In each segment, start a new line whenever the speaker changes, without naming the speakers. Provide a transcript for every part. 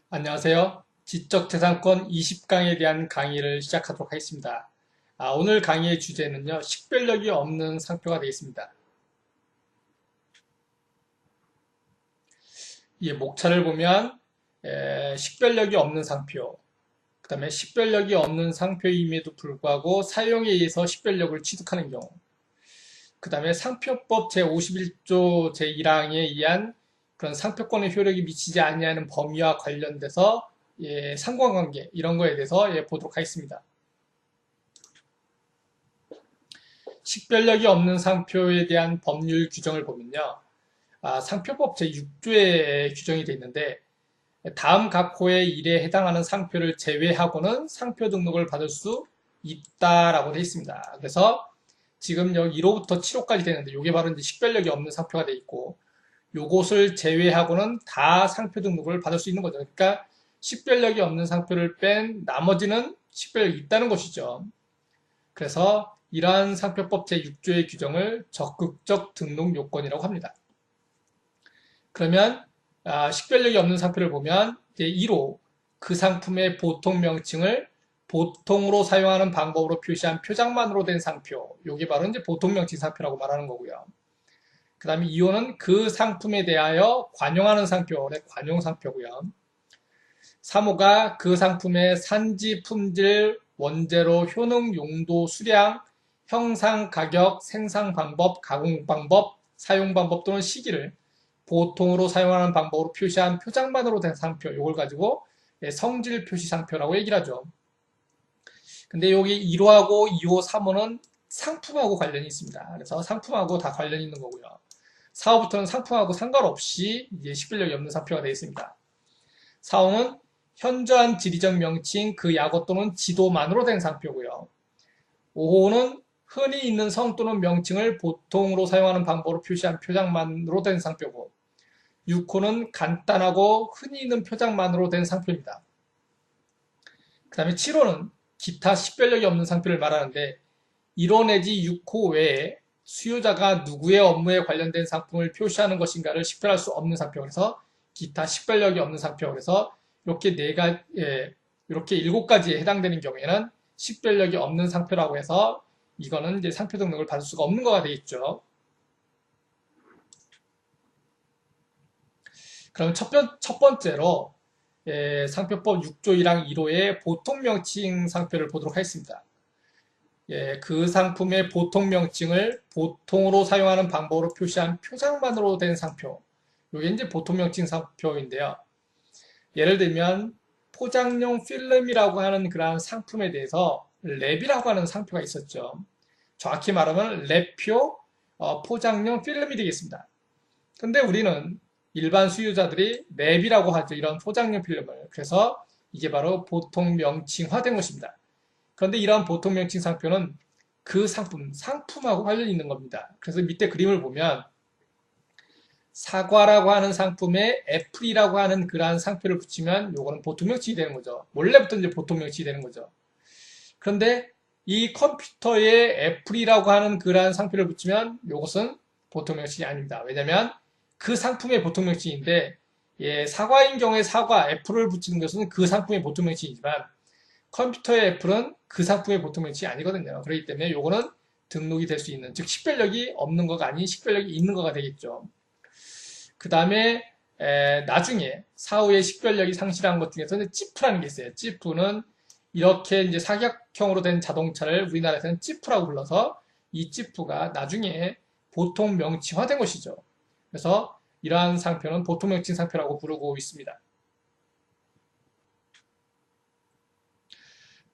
안녕하세요. 지적재산권 20강에 대한 강의를 시작하도록 하겠습니다. 오늘 강의의 주제는요, 식별력이 없는 상표가 되겠습니다. 이 목차를 보면 식별력이 없는 상표, 그 다음에 식별력이 없는 상표임에도 불구하고 사용에 의해서 식별력을 취득하는 경우, 그 다음에 상표법 제51조 제1항에 의한 그런 상표권의 효력이 미치지 아니하는 범위와 관련돼서 상관관계 이런 거에 대해서 보도록 하겠습니다. 식별력이 없는 상표에 대한 법률 규정을 보면요. 상표법 제6조에 규정이 되어 있는데 다음 각 호의 일에 해당하는 상표를 제외하고는 상표 등록을 받을 수 있다라고 되어 있습니다. 그래서 지금 여기 1호부터 7호까지 되는데 이게 바로 이제 식별력이 없는 상표가 되어 있고 요것을 제외하고는 다 상표 등록을 받을 수 있는 거죠. 그러니까 식별력이 없는 상표를 뺀 나머지는 식별력이 있다는 것이죠. 그래서 이러한 상표법 제6조의 규정을 적극적 등록 요건이라고 합니다. 그러면 식별력이 없는 상표를 보면 제1호 그 상품의 보통 명칭을 보통으로 사용하는 방법으로 표시한 표장만으로 된 상표, 이게 바로 이제 보통 명칭 상표라고 말하는 거고요. 그 다음에 2호는 그 상품에 대하여 관용하는 상표, 관용 상표고요. 3호가 그 상품의 산지, 품질, 원재료, 효능, 용도, 수량, 형상, 가격, 생산 방법, 가공 방법, 사용 방법 또는 시기를 보통으로 사용하는 방법으로 표시한 표장만으로 된 상표, 이걸 가지고 성질 표시 상표라고 얘기를 하죠. 근데 여기 1호하고 2호, 3호는 상품하고 관련이 있습니다. 그래서 상품하고 다 관련이 있는 거고요. 4호부터는 상품하고 상관없이 이제 식별력이 없는 상표가 되어 있습니다. 4호는 현저한 지리적 명칭, 그 약어 또는 지도만으로 된 상표고요. 5호는 흔히 있는 성 또는 명칭을 보통으로 사용하는 방법으로 표시한 표장만으로 된 상표고 6호는 간단하고 흔히 있는 표장만으로 된 상표입니다. 그 다음에 7호는 기타 식별력이 없는 상표를 말하는데 1호 내지 6호 외에 수요자가 누구의 업무에 관련된 상품을 표시하는 것인가를 식별할 수 없는 상표. 그래서 기타 식별력이 없는 상표. 그래서 이렇게 이렇게 7가지에 해당되는 경우에는 식별력이 없는 상표라고 해서 이거는 이제 상표 등록을 받을 수가 없는 거가 되겠죠. 그럼 첫 번째로 상표법 6조 1항 1호의 보통 명칭 상표를 보도록 하겠습니다. 그 상품의 보통 명칭을 보통으로 사용하는 방법으로 표시한 표장만으로 된 상표. 이게 이제 보통 명칭 상표인데요. 예를 들면 포장용 필름이라고 하는 그러한 상품에 대해서 랩이라고 하는 상표가 있었죠. 정확히 말하면 랩표 포장용 필름이 되겠습니다. 근데 우리는 일반 수요자들이 랩이라고 하죠. 이런 포장용 필름을. 그래서 이게 바로 보통 명칭화된 것입니다. 그런데 이러한 보통 명칭 상표는 그 상품하고 관련이 있는 겁니다. 그래서 밑에 그림을 보면 사과라고 하는 상품에 애플이라고 하는 그러한 상표를 붙이면 요거는 보통 명칭이 되는 거죠. 원래부터 이제 보통 명칭이 되는 거죠. 그런데 이 컴퓨터에 애플이라고 하는 그러한 상표를 붙이면 요것은 보통 명칭이 아닙니다. 왜냐하면 그 상품의 보통 명칭인데 사과인 경우에 사과, 애플을 붙이는 것은 그 상품의 보통 명칭이지만 컴퓨터의 애플은 그 상품의 보통 명칭이 아니거든요. 그렇기 때문에 요거는 등록이 될 수 있는, 즉 식별력이 없는 거가 아닌 식별력이 있는 거가 되겠죠. 그 다음에 나중에 사후에 식별력이 상실한 것 중에서는 찌프라는 게 있어요. 찌프는 이렇게 이제 사각형으로 된 자동차를 우리나라에서는 찌프라고 불러서 이 찌프가 나중에 보통 명칭화된 것이죠. 그래서 이러한 상표는 보통 명칭 상표라고 부르고 있습니다.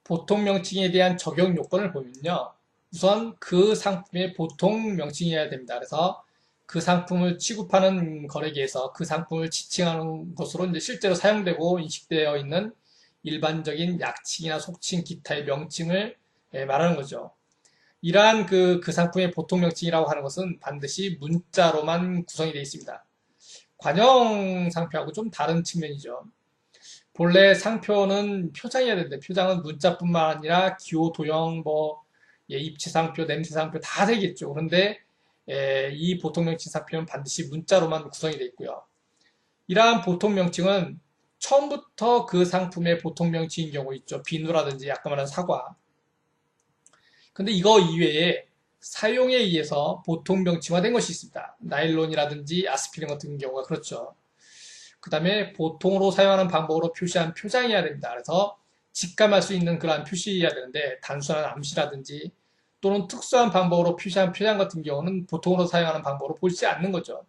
보통 명칭에 대한 적용 요건을 보면요. 우선 그 상품의 보통 명칭이어야 됩니다. 그래서 그 상품을 취급하는 거래기에서 그 상품을 지칭하는 것으로 이제 실제로 사용되고 인식되어 있는 일반적인 약칭이나 속칭, 기타의 명칭을 말하는 거죠. 이러한 그 상품의 보통 명칭이라고 하는 것은 반드시 문자로만 구성이 되어 있습니다. 관용 상표하고 좀 다른 측면이죠. 본래 상표는 표장이어야 되는데 표장은 문자뿐만 아니라 기호, 도형, 입체상표, 냄새상표 다 되겠죠. 그런데 이 보통 명칭 상표는 반드시 문자로만 구성이 되어 있고요. 이러한 보통 명칭은 처음부터 그 상품의 보통 명칭인 경우 있죠. 비누라든지 아까 말한 사과. 근데 이거 이외에 사용에 의해서 보통 명칭화된 것이 있습니다. 나일론이라든지 아스피린 같은 경우가 그렇죠. 그 다음에 보통으로 사용하는 방법으로 표시한 표장이어야 됩니다. 그래서 직감할 수 있는 그러한 표시여야 되는데 단순한 암시라든지 또는 특수한 방법으로 표시한 표장 같은 경우는 보통으로 사용하는 방법으로 보지 않는 거죠.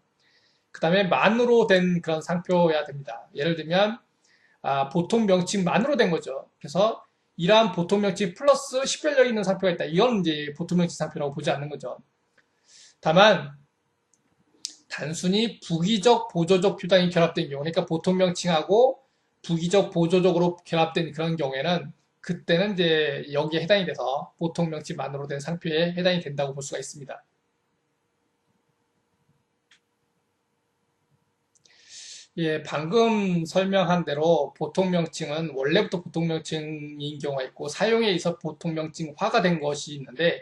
그 다음에 만으로 된 그런 상표여야 됩니다. 예를 들면 보통 명칭만으로 된 거죠. 그래서 이러한 보통 명칭 플러스 식별력이 있는 상표가 있다. 이건 이제 보통 명칭 상표라고 보지 않는 거죠. 다만 단순히 부기적, 보조적 표장이 결합된 경우, 그러니까 보통 명칭하고 부기적, 보조적으로 결합된 그런 경우에는 그때는 이제 여기에 해당이 돼서 보통 명칭만으로 된 상표에 해당이 된다고 볼 수가 있습니다. 예, 방금 설명한 대로 보통 명칭은 원래부터 보통 명칭인 경우가 있고 사용에 있어 보통 명칭화가 된 것이 있는데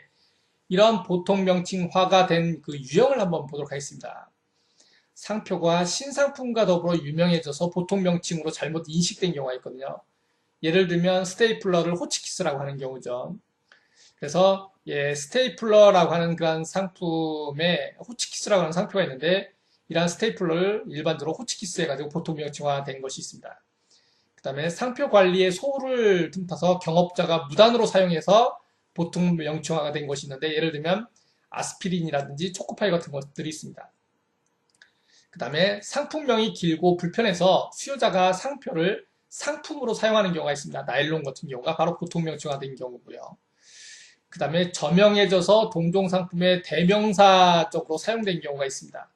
이런 보통 명칭화가 된 그 유형을 한번 보도록 하겠습니다. 상표가 신상품과 더불어 유명해져서 보통 명칭으로 잘못 인식된 경우가 있거든요. 예를 들면 스테이플러를 호치키스라고 하는 경우죠. 그래서 예, 스테이플러라고 하는 그런 상품에 호치키스라고 하는 상표가 있는데 이러한 스테이플러를 일반적으로 호치키스 해가지고 보통 명칭화된 것이 있습니다. 그 다음에 상표 관리에 소홀을 틈타서 경업자가 무단으로 사용해서 보통 명칭화가 된 것이 있는데 예를 들면 아스피린이라든지 초코파이 같은 것들이 있습니다. 그 다음에 상품명이 길고 불편해서 수요자가 상표를 상품으로 사용하는 경우가 있습니다. 나일론 같은 경우가 바로 보통 명칭화된 경우고요. 그 다음에 저명해져서 동종 상품의 대명사적으로 사용된 경우가 있습니다.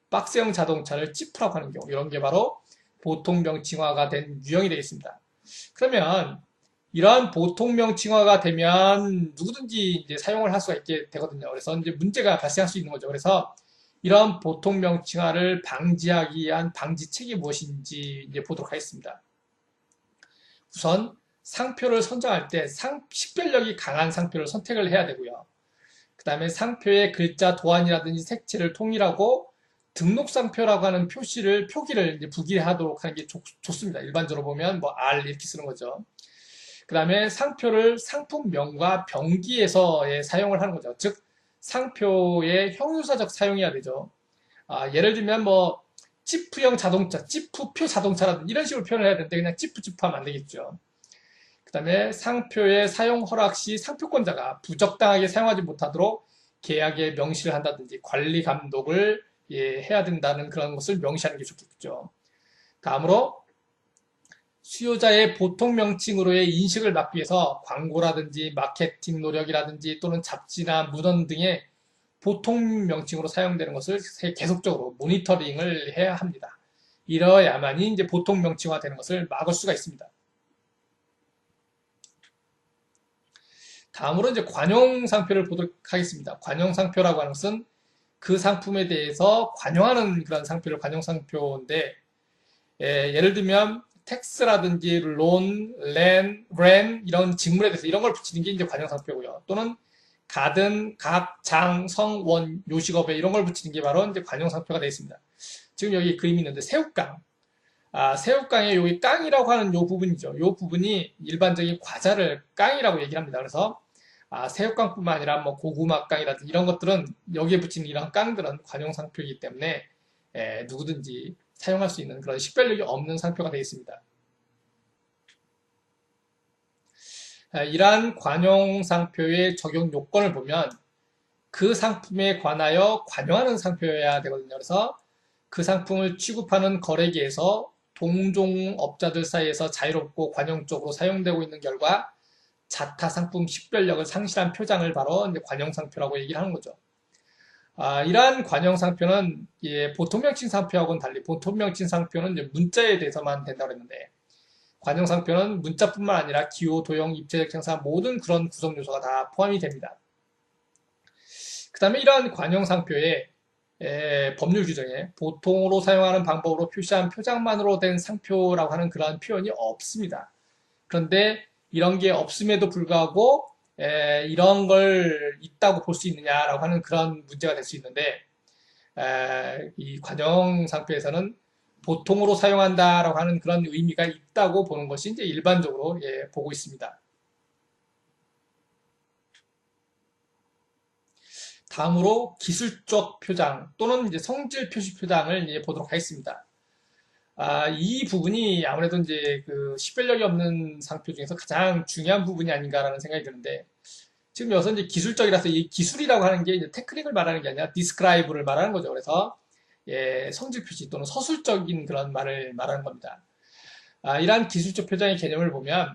박스형 자동차를 지프라고 하는 경우, 이런 게 바로 보통 명칭화가 된 유형이 되겠습니다. 그러면 이러한 보통 명칭화가 되면 누구든지 이제 사용을 할 수가 있게 되거든요. 그래서 이제 문제가 발생할 수 있는 거죠. 그래서 이러한 보통 명칭화를 방지하기 위한 방지책이 무엇인지 이제 보도록 하겠습니다. 우선 상표를 선정할 때 식별력이 강한 상표를 선택을 해야 되고요. 그 다음에 상표의 글자 도안이라든지 색채를 통일하고 등록상표라고 하는 표기를 이제 부기하도록 하는 게 좋습니다. 일반적으로 보면 뭐 R 이렇게 쓰는 거죠. 그 다음에 상표를 상품명과 병기에서 사용을 하는 거죠. 즉 상표의 형용사적 사용이어야 되죠. 예를 들면 뭐 지프형 자동차, 지프표 자동차라든지 이런 식으로 표현을 해야 되는데 그냥 지프 하면 안 되겠죠. 그 다음에 상표의 사용 허락 시 상표권자가 부적당하게 사용하지 못하도록 계약에 명시를 한다든지 관리 감독을 해야 된다는 그런 것을 명시하는 게 좋겠죠. 다음으로 수요자의 보통 명칭으로의 인식을 막기 위해서 광고라든지 마케팅 노력이라든지 또는 잡지나 문헌 등의 보통 명칭으로 사용되는 것을 계속적으로 모니터링을 해야 합니다. 이러야만이 이제 보통 명칭화 되는 것을 막을 수가 있습니다. 다음으로 이제 관용 상표를 보도록 하겠습니다. 관용 상표라고 하는 것은 그 상품에 대해서 관용하는 그런 상표를 관용 상표인데 예를 들면 텍스라든지 론, 렌 이런 직물에 대해서 이런 걸 붙이는 게 이제 관용 상표고요. 또는 가든, 각, 장, 성, 원, 요식업에 이런 걸 붙이는 게 바로 이제 관용 상표가 되어 있습니다. 지금 여기 그림이 있는데 새우깡. 새우깡의 여기 깡이라고 하는 요 부분이죠. 요 부분이 일반적인 과자를 깡이라고 얘기를 합니다. 그래서 새우깡뿐만 아니라 뭐 고구마깡이라든지 이런 것들은 여기에 붙이는 이런 깡들은 관용 상표이기 때문에 누구든지 사용할 수 있는 그런 식별력이 없는 상표가 되어 있습니다. 이러한 관용 상표의 적용 요건을 보면 그 상품에 관하여 관여하는 상표여야 되거든요. 그래서 그 상품을 취급하는 거래기에서 동종업자들 사이에서 자유롭고 관용적으로 사용되고 있는 결과 자타 상품 식별력을 상실한 표장을 바로 이제 관용 상표라고 얘기를 하는 거죠. 이러한 관용 상표는 보통 명칭 상표하고는 달리 보통 명칭 상표는 이제 문자에 대해서만 된다고 했는데 관용 상표는 문자뿐만 아니라 기호, 도형, 입체적 형사 모든 그런 구성 요소가 다 포함이 됩니다. 그 다음에 이러한 관용 상표의 법률 규정에 보통으로 사용하는 방법으로 표시한 표장만으로 된 상표라고 하는 그러한 표현이 없습니다. 그런데 이런 게 없음에도 불구하고 이런 걸 있다고 볼 수 있느냐라고 하는 그런 문제가 될 수 있는데 이 관용 상표에서는 보통으로 사용한다라고 하는 그런 의미가 있다고 보는 것이 이제 일반적으로 보고 있습니다. 다음으로 기술적 표장 또는 이제 성질 표시 표장을 이제 보도록 하겠습니다. 이 부분이 아무래도 이제 그 식별력이 없는 상표 중에서 가장 중요한 부분이 아닌가라는 생각이 드는데, 지금 여기서 이제 기술적이라서 이 기술이라고 하는 게 이제 테크닉을 말하는 게 아니라 디스크라이브를 말하는 거죠. 그래서 성질 표시 또는 서술적인 그런 말을 말하는 겁니다. 이러한 기술적 표장의 개념을 보면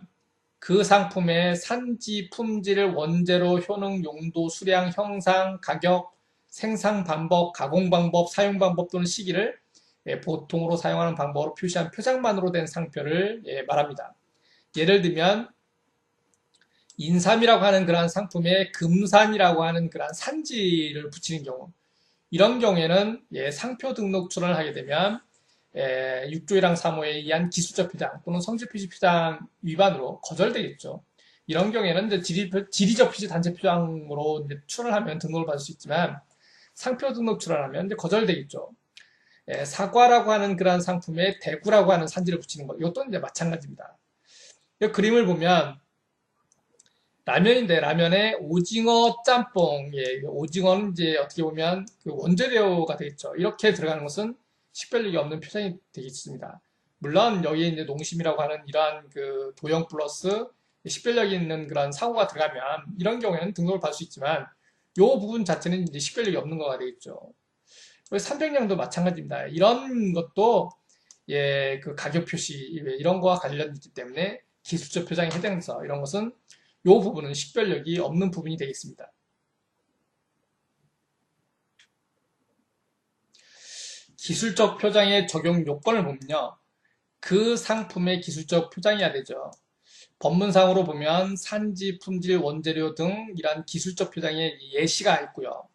그 상품의 산지, 품질, 원재료, 효능, 용도, 수량, 형상, 가격, 생산 방법, 가공 방법, 사용 방법 또는 시기를 보통으로 사용하는 방법으로 표시한 표장만으로 된 상표를 말합니다. 예를 들면 인삼이라고 하는 그러한 상품에 금산이라고 하는 그러한 산지를 붙이는 경우, 이런 경우에는 상표 등록 출원을 하게 되면 6조 1항 3호에 의한 기술적 표장 또는 성질 표시 표장 위반으로 거절되겠죠. 이런 경우에는 이제 지리적 표시 단체 표장으로 이제 출원하면 등록을 받을 수 있지만 상표 등록 출원하면 이제 거절되겠죠. 사과라고 하는 그러한 상품에 대구라고 하는 산지를 붙이는 것, 이것도 이제 마찬가지입니다. 이 그림을 보면 라면인데 라면에 오징어 짬뽕, 오징어는 이제 어떻게 보면 그 원재료가 되겠죠. 이렇게 들어가는 것은 식별력이 없는 표장이 되겠습니다. 물론 여기에 이제 농심이라고 하는 이러한 그 도형 플러스 식별력이 있는 그런 사고가 들어가면 이런 경우에는 등록을 받을 수 있지만 이 부분 자체는 이제 식별력이 없는 거가 되겠죠. 300량도 마찬가지입니다. 이런 것도 그 가격 표시 이런 거와 관련이 있기 때문에 기술적 표장에 해당해서 이런 것은 이 부분은 식별력이 없는 부분이 되겠습니다. 기술적 표장의 적용 요건을 보면요. 그 상품의 기술적 표장이어야 되죠. 법문상으로 보면 산지, 품질, 원재료 등 이러한 기술적 표장의 예시가 있고요.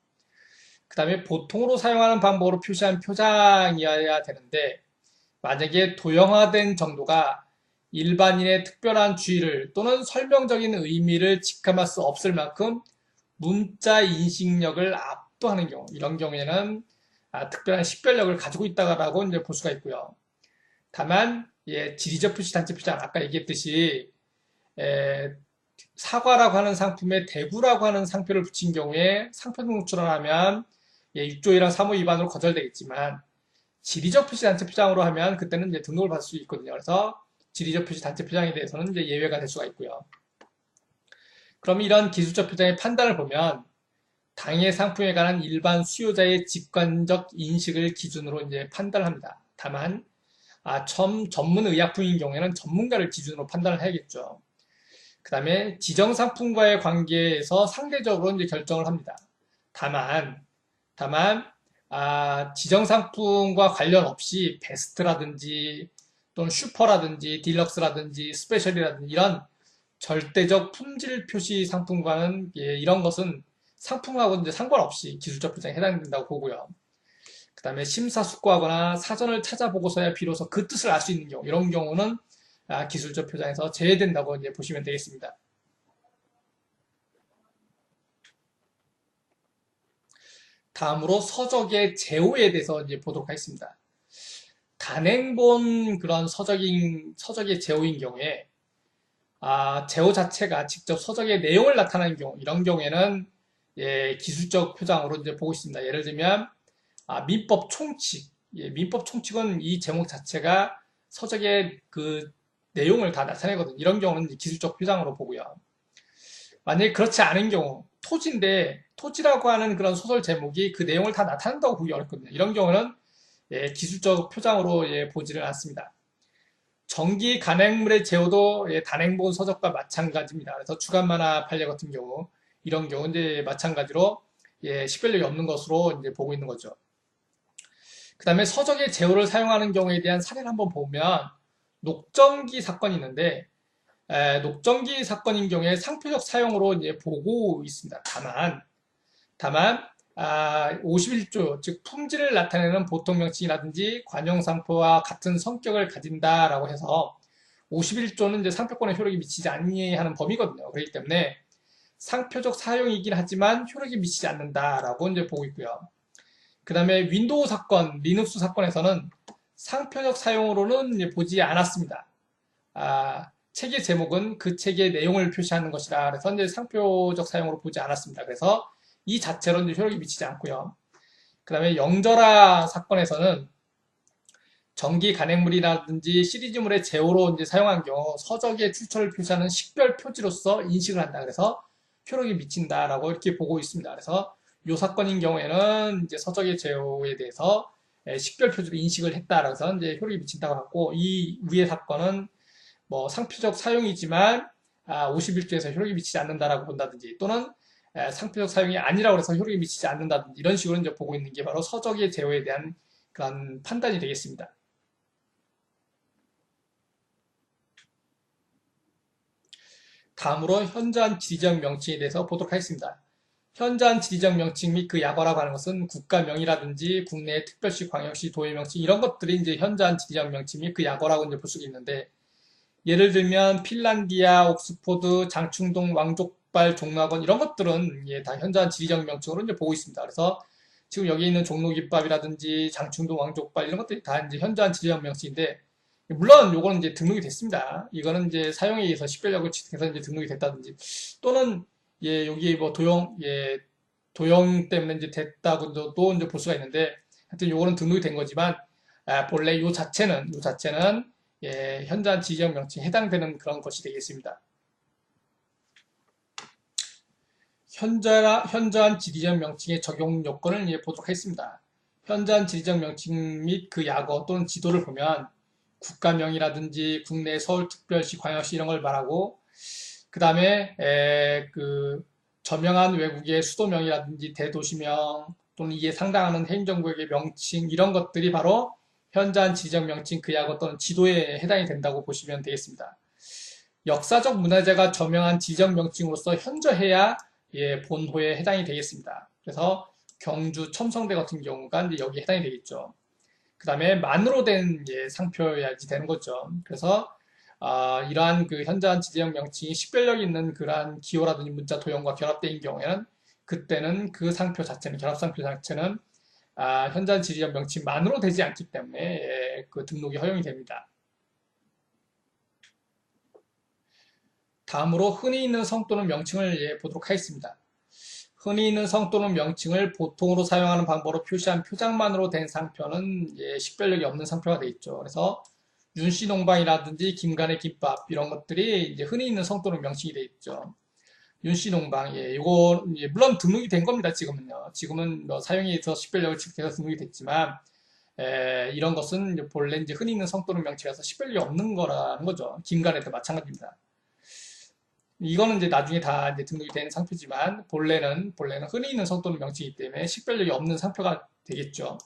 그 다음에 보통으로 사용하는 방법으로 표시한 표장이어야 되는데 만약에 도형화된 정도가 일반인의 특별한 주의를 또는 설명적인 의미를 직감할 수 없을 만큼 문자 인식력을 압도하는 경우, 이런 경우에는 특별한 식별력을 가지고 있다고 이제 볼 수가 있고요. 다만 지리적 표시 단체 표장, 아까 얘기했듯이 사과라고 하는 상품에 대구라고 하는 상표를 붙인 경우에 상표 등록 출원하면 6조 1항 3호 위반으로 거절되겠지만 지리적 표시 단체 표장으로 하면 그때는 이제 등록을 받을 수 있거든요. 그래서 지리적 표시 단체 표장에 대해서는 이제 예외가 될 수가 있고요. 그럼 이런 기술적 표장의 판단을 보면 당해 상품에 관한 일반 수요자의 직관적 인식을 기준으로 이제 판단을 합니다. 다만 전문 의약품인 경우에는 전문가를 기준으로 판단을 해야겠죠. 그 다음에 지정 상품과의 관계에서 상대적으로 이제 결정을 합니다. 다만 지정 상품과 관련 없이 베스트라든지 또는 슈퍼라든지 딜럭스라든지 스페셜이라든지 이런 절대적 품질 표시 상품과는 이런 것은 상품하고 이제 상관없이 기술적 표장에 해당된다고 보고요. 그 다음에 심사숙고하거나 사전을 찾아보고서야 비로소 그 뜻을 알 수 있는 경우, 이런 경우는 기술적 표장에서 제외된다고 이제 보시면 되겠습니다. 다음으로 서적의 제호에 대해서 이제 보도록 하겠습니다. 단행본 그런 서적의 제호인 경우에 제호 자체가 직접 서적의 내용을 나타내는 경우, 이런 경우에는 기술적 표장으로 이제 보고 있습니다. 예를 들면 민법 총칙, 민법 총칙은 이 제목 자체가 서적의 그 내용을 다 나타내거든요. 이런 경우는 기술적 표장으로 보고요. 만약에 그렇지 않은 경우, 토지인데 토지라고 하는 그런 소설 제목이 그 내용을 다 나타낸다고 보기 어렵거든요. 이런 경우는 기술적 표장으로 보지를 않습니다. 정기 간행물의 제호도 단행본 서적과 마찬가지입니다. 그래서 주간만화 판례 같은 경우 이런 경우 이제 마찬가지로 식별력이 없는 것으로 이제 보고 있는 거죠. 그 다음에 서적의 제호를 사용하는 경우에 대한 사례를 한번 보면 녹정기 사건이 있는데 녹정기 사건인 경우에 상표적 사용으로 이제 보고 있습니다. 다만 51조, 즉 품질을 나타내는 보통 명칭이라든지 관용 상표와 같은 성격을 가진다라고 해서 51조는 이제 상표권에 효력이 미치지 아니하는 범위거든요. 그렇기 때문에 상표적 사용이긴 하지만 효력이 미치지 않는다라고 이제 보고 있고요. 그 다음에 윈도우 사건, 리눅스 사건에서는 상표적 사용으로는 이제 보지 않았습니다. 책의 제목은 그 책의 내용을 표시하는 것이라 그래서 이제 상표적 사용으로 보지 않았습니다. 그래서 이 자체로 이제 효력이 미치지 않고요. 그 다음에 영절화 사건에서는 정기 간행물이라든지 시리즈물의 제호로 이제 사용한 경우 서적의 출처를 표시하는 식별 표지로서 인식을 한다. 그래서 효력이 미친다라고 이렇게 보고 있습니다. 그래서 이 사건인 경우에는 이제 서적의 제호에 대해서 식별 표지로 인식을 했다라고 해서 이제 효력이 미친다고 하고, 이 위의 사건은 뭐 상표적 사용이지만 51조에서 효력이 미치지 않는다라고 본다든지, 또는 상표적 사용이 아니라고 해서 효력이 미치지 않는다든지, 이런 식으로 이제 보고 있는 게 바로 서적의 제호에 대한 그런 판단이 되겠습니다. 다음으로 현저한 지리적 명칭에 대해서 보도록 하겠습니다. 현저한 지리적 명칭 및 그 약어라고 하는 것은 국가명이라든지 국내 특별시, 광역시, 도의 명칭, 이런 것들이 이제 현저한 지리적 명칭 및 그 약어라고 이제 볼 수가 있는데, 예를 들면 핀란디아, 옥스포드, 장충동, 왕족발, 종로학원, 이런 것들은 다 현저한 지리적 명칭으로 이제 보고 있습니다. 그래서 지금 여기 있는 종로김밥이라든지 장충동, 왕족발, 이런 것들이 다 이제 현저한 지리적 명칭인데, 물론 요거는 이제 등록이 됐습니다. 이거는 이제 사용에 의해서 식별력을 취득해서 이제 등록이 됐다든지, 또는 여기 뭐 도용 때문에 이제 됐다고도 또 이제 볼 수가 있는데, 하여튼 요거는 등록이 된 거지만, 본래 요 자체는 현저한 지리적 명칭에 해당되는 그런 것이 되겠습니다. 현저한 지리적 명칭의 적용 요건을 보도록 하겠습니다. 현저한 지리적 명칭 및 그 약어 또는 지도를 보면 국가명이라든지 국내 서울특별시, 광역시 이런 걸 말하고, 그 다음에 그 저명한 외국의 수도명이라든지 대도시명 또는 이에 상당하는 행정구역의 명칭, 이런 것들이 바로 현저한 지리적 명칭, 그 약어 또는 지도에 해당이 된다고 보시면 되겠습니다. 역사적 문화재가 저명한 지리적 명칭으로서 현저해야 본호에 해당이 되겠습니다. 그래서 경주 첨성대 같은 경우가 이제 여기에 해당이 되겠죠. 그 다음에 만으로 된 상표여야지 되는 거죠. 그래서 이러한 그 현저한 지리적 명칭이 식별력 있는 그러한 기호라든지 문자 도형과 결합된 경우에는, 그때는 그 상표 자체는, 결합상표 자체는 현저한 지리적 명칭만으로 되지 않기 때문에 그 등록이 허용이 됩니다. 다음으로 흔히 있는 성 또는 명칭을 보도록 하겠습니다. 흔히 있는 성 또는 명칭을 보통으로 사용하는 방법으로 표시한 표장만으로 된 상표는 식별력이 없는 상표가 되겠죠. 그래서 윤씨 농방이라든지 김간의 김밥, 이런 것들이 이제 흔히 있는 성 또는 명칭이 되겠죠. 윤씨 농방, 이거 물론 등록이 된 겁니다. 지금은 뭐 사용에 있어서 식별력을 측정해서 등록이 됐지만, 이런 것은 이제 본래 이제 흔히 있는 성 또는 명칭에서 식별력이 없는 거라는 거죠. 김간에도 마찬가지입니다. 이거는 이제 나중에 다 이제 등록이 된 상표지만, 본래는 흔히 있는 성 또는 명칭이기 때문에 식별력이 없는 상표가 되겠죠.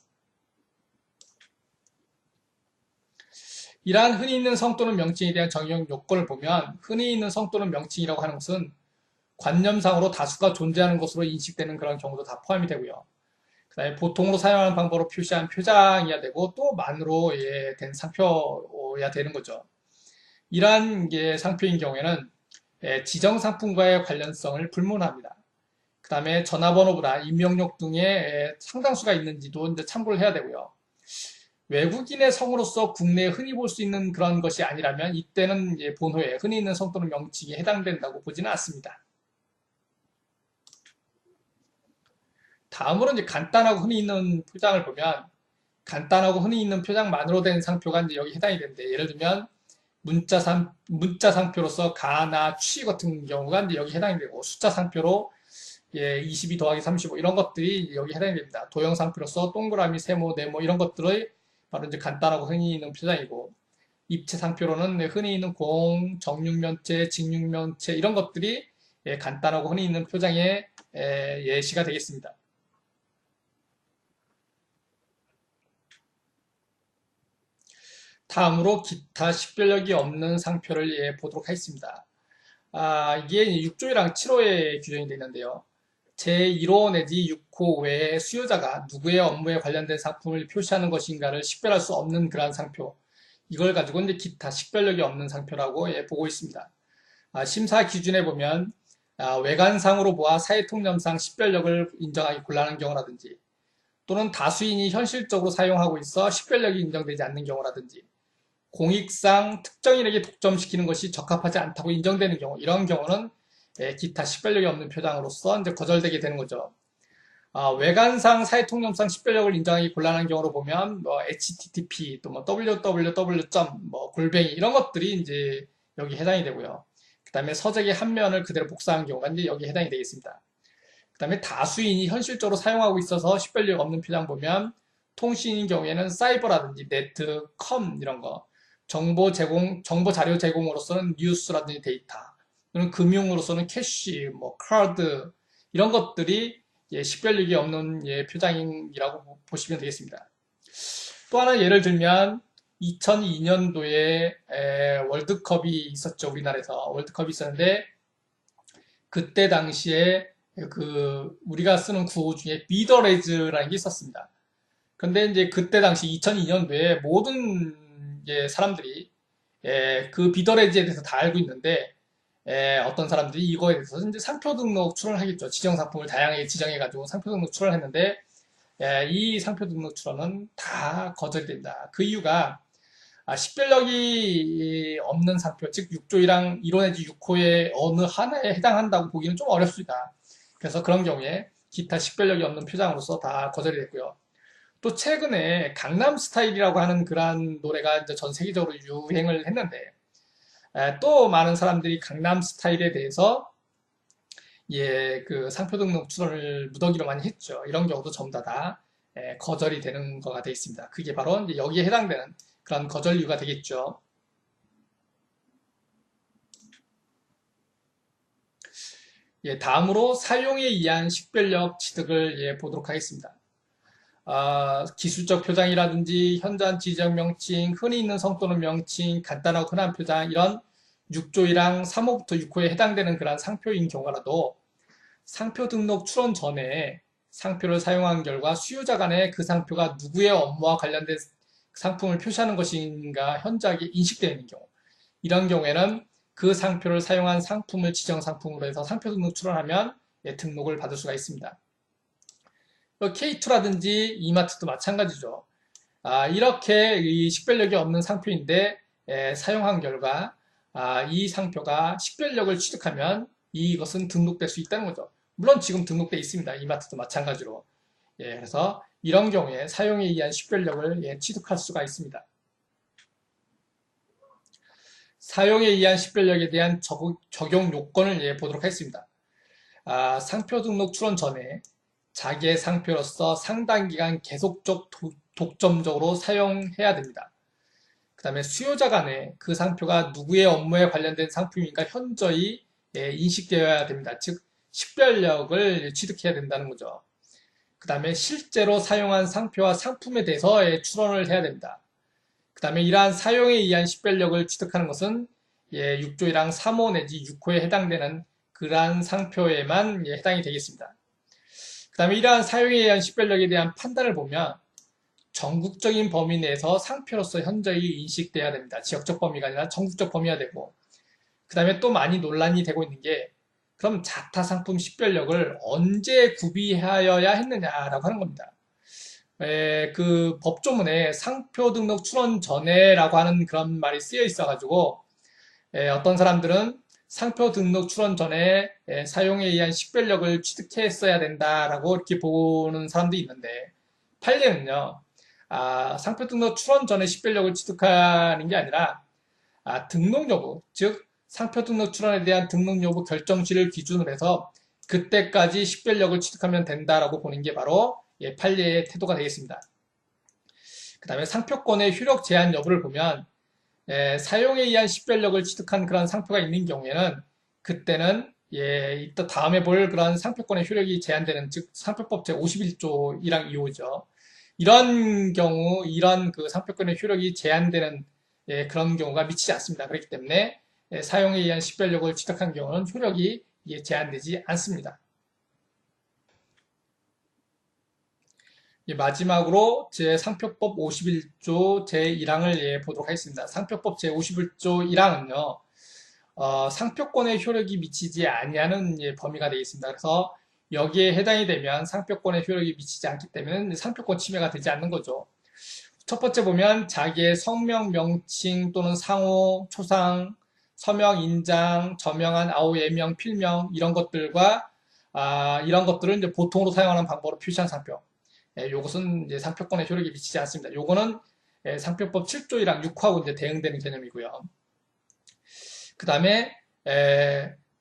이러한 흔히 있는 성 또는 명칭에 대한 적용 요건을 보면, 흔히 있는 성 또는 명칭이라고 하는 것은 관념상으로 다수가 존재하는 것으로 인식되는 그런 경우도 다 포함이 되고요. 그 다음에 보통으로 사용하는 방법으로 표시한 표장이야 되고, 또 만으로 된 상표야 되는 거죠. 이러한 상표인 경우에는 지정상품과의 관련성을 불문합니다. 그 다음에 전화번호보다 임명록 등의 상당수가 있는지도 이제 참고를 해야 되고요. 외국인의 성으로서 국내에 흔히 볼 수 있는 그런 것이 아니라면, 이때는 본호에 흔히 있는 성 또는 명칭에 해당된다고 보지는 않습니다. 다음으로 이제 간단하고 흔히 있는 표장을 보면, 간단하고 흔히 있는 표장만으로 된 상표가 이제 여기 해당이 되는데, 예를 들면 문자 상표로서 가나 취 같은 경우가 이제 여기 해당이 되고, 숫자 상표로 22 더하기 35 이런 것들이 여기 해당이 됩니다. 도형 상표로서 동그라미, 세모, 네모 이런 것들의 바로 이제 간단하고 흔히 있는 표장이고, 입체 상표로는 흔히 있는 공, 정육면체, 직육면체 이런 것들이 간단하고 흔히 있는 표장의 예시가 되겠습니다. 다음으로 기타 식별력이 없는 상표를 보도록 하겠습니다. 이게 6조랑 7호에 규정이 되어 있는데요. 제1호 내지 6호 외에 수요자가 누구의 업무에 관련된 상품을 표시하는 것인가를 식별할 수 없는 그러한 상표, 이걸 가지고 이제 기타 식별력이 없는 상표라고 보고 있습니다. 심사 기준에 보면 외관상으로 보아 사회통념상 식별력을 인정하기 곤란한 경우라든지, 또는 다수인이 현실적으로 사용하고 있어 식별력이 인정되지 않는 경우라든지 공익상 특정인에게 독점시키는 것이 적합하지 않다고 인정되는 경우, 이런 경우는 기타 식별력이 없는 표장으로서 이제 거절되게 되는 거죠. 외관상 사회통념상 식별력을 인정하기 곤란한 경우로 보면 뭐 http 또 뭐 www. 뭐 골뱅이 이런 것들이 이제 여기 해당이 되고요. 그 다음에 서적의 한 면을 그대로 복사한 경우가 이제 여기 해당이 되겠습니다. 그 다음에 다수인이 현실적으로 사용하고 있어서 식별력 없는 표장 보면 통신인 경우에는 사이버라든지 네트, 컴 이런 거 정보 자료 제공으로서는 뉴스라든지 데이터 또는 금융으로서는 캐시, 뭐 카드 이런 것들이 식별력이 없는 표장이라고 보시면 되겠습니다. 또 하나 예를 들면 2002년도에 월드컵이 있었죠. 우리나라에서 월드컵이 있었는데 그때 당시에 우리가 쓰는 구호 중에 비더레즈라는 게 있었습니다. 근데 이제 그때 당시 2002년도에 모든 사람들이 그 비더레즈에 대해서 다 알고 있는데 어떤 사람들이 이거에 대해서 이제 상표 등록 출원을 하겠죠. 지정 상품을 다양하게 지정해가지고 상표 등록 출원을 했는데 이 상표 등록 출원은 다 거절이 된다. 그 이유가 식별력이 없는 상표, 즉 6조 1항 1호 내지 6호의 어느 하나에 해당한다고 보기는 좀 어렵습니다. 그래서 그런 경우에 기타 식별력이 없는 표장으로서 다 거절이 됐고요. 또 최근에 강남 스타일이라고 하는 그러한 노래가 이제 전 세계적으로 유행을 했는데 또 많은 사람들이 강남 스타일에 대해서 그 상표 등록 출원을 무더기로 많이 했죠. 이런 경우도 전부 다 거절이 되는 거가 되어 있습니다. 그게 바로 이제 여기에 해당되는 그런 거절 이유가 되겠죠. 다음으로 사용에 의한 식별력 취득을 보도록 하겠습니다. 기술적 표장이라든지 현저한 지적 명칭, 흔히 있는 성 또는 명칭, 간단하고 흔한 표장 이런 6조 1항 3호부터 6호에 해당되는 그런 상표인 경우라도 상표 등록 출원 전에 상표를 사용한 결과 수요자 간에 그 상표가 누구의 업무와 관련된 상품을 표시하는 것인가 현저하게 인식되어 있는 경우 이런 경우에는 그 상표를 사용한 상품을 지정 상품으로 해서 상표 등록 출원하면 등록을 받을 수가 있습니다. K2라든지 이마트도 마찬가지죠. 이렇게 이 식별력이 없는 상표인데 사용한 결과 이 상표가 식별력을 취득하면 이것은 등록될 수 있다는 거죠. 물론 지금 등록되어 있습니다. 이마트도 마찬가지로. 그래서 이런 경우에 사용에 의한 식별력을 취득할 수가 있습니다. 사용에 의한 식별력에 대한 적용 요건을 보도록 하겠습니다. 상표 등록 출원 전에 자기의 상표로서 상당 기간 계속적 독점적으로 사용해야 됩니다. 그 다음에 수요자 간에 그 상표가 누구의 업무에 관련된 상품인가 현저히 인식되어야 됩니다. 즉 식별력을 취득해야 된다는 거죠. 그 다음에 실제로 사용한 상표와 상품에 대해서 출원을 해야 됩니다. 그 다음에 이러한 사용에 의한 식별력을 취득하는 것은 6조 1항 3호 내지 6호에 해당되는 그러한 상표에만 해당이 되겠습니다. 그 다음에 이러한 사용에 의한 식별력에 대한 판단을 보면 전국적인 범위 내에서 상표로서 현저히 인식돼야 됩니다. 지역적 범위가 아니라 전국적 범위가 되고 그 다음에 또 많이 논란이 되고 있는 게 그럼 자타 상품 식별력을 언제 구비하여야 했느냐라고 하는 겁니다. 그 법조문에 상표 등록 출원 전에라고 하는 그런 말이 쓰여 있어가지고 어떤 사람들은 상표 등록 출원 전에 사용에 의한 식별력을 취득했어야 된다라고 이렇게 보는 사람도 있는데 판례는요. 상표 등록 출원 전에 식별력을 취득하는 게 아니라 등록 여부, 즉 상표 등록 출원에 대한 등록 여부 결정시를 기준으로 해서 그때까지 식별력을 취득하면 된다라고 보는 게 바로 판례의 태도가 되겠습니다. 그 다음에 상표권의 효력 제한 여부를 보면 사용에 의한 식별력을 취득한 그런 상표가 있는 경우에는 그때는 이따 다음에 볼 그런 상표권의 효력이 제한되는 즉 상표법 제51조 1항 2호죠. 이런 경우 이런 그 상표권의 효력이 제한되는 그런 경우가 미치지 않습니다. 그렇기 때문에 사용에 의한 식별력을 취득한 경우는 효력이 제한되지 않습니다. 마지막으로 제 상표법 51조 제1항을 보도록 하겠습니다. 상표법 제51조 1항은요. 상표권의 효력이 미치지 아니하는 범위가 되겠습니다. 그래서 여기에 해당이 되면 상표권에 효력이 미치지 않기 때문에 상표권 침해가 되지 않는 거죠. 첫 번째 보면 자기의 성명, 명칭 또는 상호, 초상, 서명, 인장, 저명한 아우, 예명, 필명 이런 것들과 이런 것들을 이제 보통으로 사용하는 방법으로 표시한 상표. 요것은 이제 상표권에 효력이 미치지 않습니다. 요거는 상표법 7조 1항 6호하고 이제 대응되는 개념이고요. 그 다음에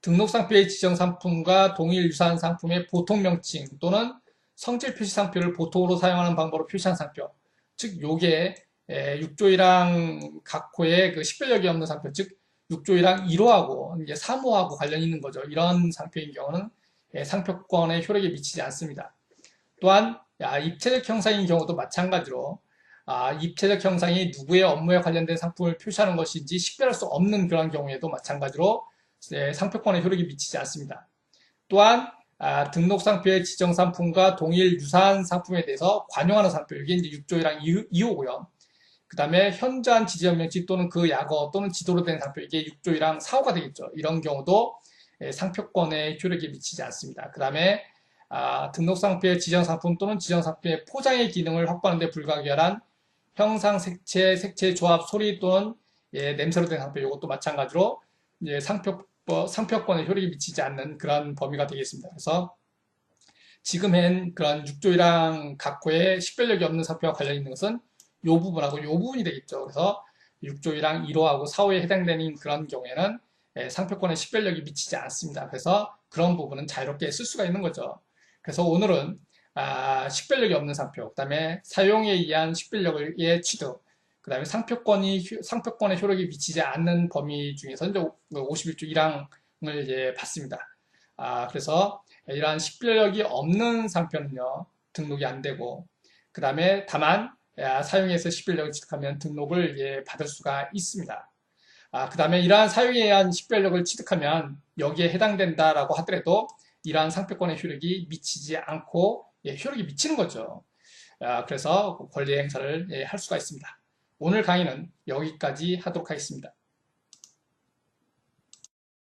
등록상표의 지정상품과 동일 유사한 상품의 보통명칭 또는 성질표시 상표를 보통으로 사용하는 방법으로 표시한 상표. 즉 요게 6조 1항 각호의 그 식별력이 없는 상표, 즉 6조 1항 1호하고 이제 3호하고 관련이 있는 거죠. 이런 상표인 경우는 상표권에 효력이 미치지 않습니다. 또한 입체적 형상인 경우도 마찬가지로 입체적 형상이 누구의 업무에 관련된 상품을 표시하는 것인지 식별할 수 없는 그런 경우에도 마찬가지로 상표권에 효력이 미치지 않습니다. 또한 등록상표의 지정상품과 동일 유사한 상품에 대해서 관용하는 상표, 이게 이제 6조 1항 2호고요. 그 다음에 현저한 지정명칭 또는 그 약어 또는 지도로 된 상표, 이게 6조 1항 4호가 되겠죠. 이런 경우도 상표권에 효력이 미치지 않습니다. 그 다음에 등록상표의 지정상품 또는 지정상표의 포장의 기능을 확보하는 데 불가결한 형상, 색채, 색채 조합, 소리 또는 냄새로 된 상표, 이것도 마찬가지로 상표권에 효력이 미치지 않는 그런 범위가 되겠습니다. 그래서 지금 그런 6조 1항 각호의 식별력이 없는 상표와 관련 있는 것은 이 부분하고 이 부분이 되겠죠. 그래서 6조 1항 1호하고 4호에 해당되는 그런 경우에는 상표권에 식별력이 미치지 않습니다. 그래서 그런 부분은 자유롭게 쓸 수가 있는 거죠. 그래서 오늘은 식별력이 없는 상표, 그 다음에 사용에 의한 식별력의 취득, 그 다음에 상표권에 효력이 미치지 않는 범위 중에서 이제 51조 1항을 이제 봤습니다. 그래서 이러한 식별력이 없는 상표는요, 등록이 안 되고, 그 다음에 다만, 사용해서 식별력을 취득하면 등록을 받을 수가 있습니다. 그 다음에 이러한 사용에 의한 식별력을 취득하면 여기에 해당된다라고 하더라도 이러한 상표권의 효력이 미치지 않고 효력이 미치는 거죠. 그래서 권리 행사를 할 수가 있습니다. 오늘 강의는 여기까지 하도록 하겠습니다.